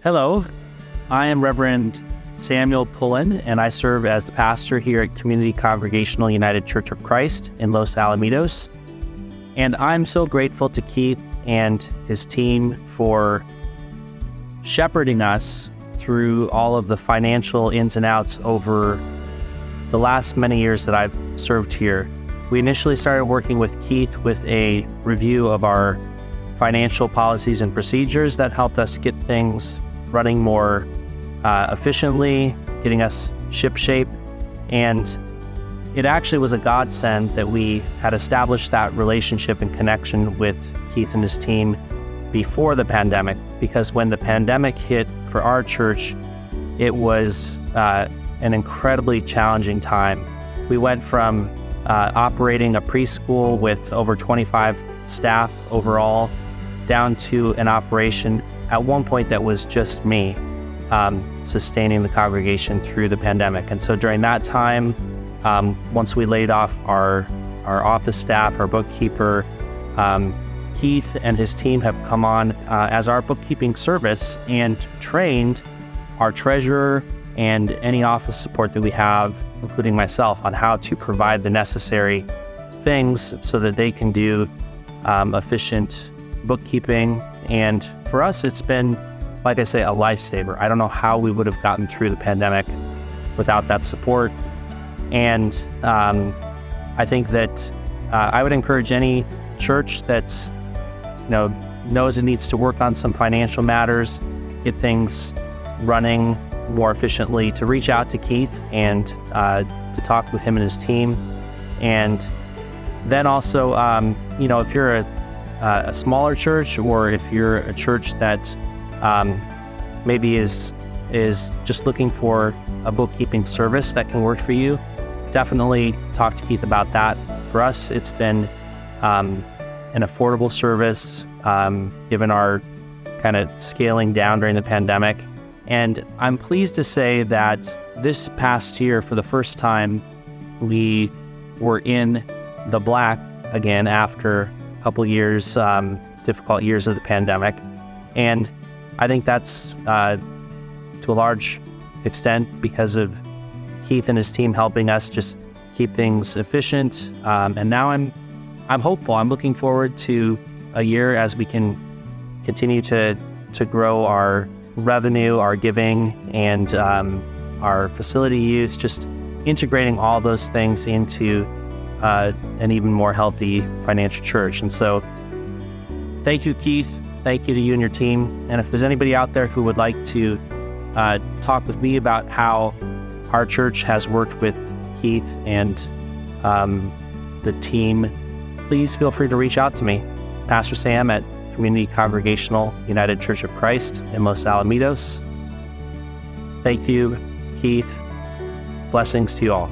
Hello, I am Reverend Samuel Pullen, and I serve as the pastor here at Community Congregational United Church of Christ in Los Alamitos. And I'm so grateful to Keith and his team for shepherding us through all of the financial ins and outs over the last many years that I've served here. We initially started working with Keith with a review of our financial policies and procedures that helped us get things running more efficiently, getting us shipshape. And it actually was a godsend that we had established that relationship and connection with Keith and his team before the pandemic, because when the pandemic hit for our church, it was an incredibly challenging time. We went from operating a preschool with over 25 staff overall down to an operation at one point that was just me sustaining the congregation through the pandemic. And so during that time, once we laid off our office staff, our bookkeeper, Keith and his team have come on as our bookkeeping service and trained our treasurer and any office support that we have, including myself, on how to provide the necessary things so that they can do efficient bookkeeping. And for us, it's been, like I say, a lifesaver. I don't know how we would have gotten through the pandemic without that support. And I think that I would encourage any church that's, knows it needs to work on some financial matters, get things running more efficiently, to reach out to Keith and to talk with him and his team. And then also, if you're a smaller church, or if you're a church that maybe is just looking for a bookkeeping service that can work for you, definitely talk to Keith about that. For us, it's been an affordable service, given our kind of scaling down during the pandemic. And I'm pleased to say that this past year, for the first time, we were in the black again after a couple years, difficult years of the pandemic. And I think that's to a large extent because of Keith and his team helping us just keep things efficient. And now I'm hopeful. I'm looking forward to a year as we can continue to grow our revenue, our giving, and our facility use, just integrating all those things into an even more healthy financial church. And so thank you, Keith. Thank you to you and your team. And if there's anybody out there who would like to talk with me about how our church has worked with Keith and the team, please feel free to reach out to me. Pastor Sam at Community Congregational United Church of Christ in Los Alamitos. Thank you, Keith. Blessings to you all.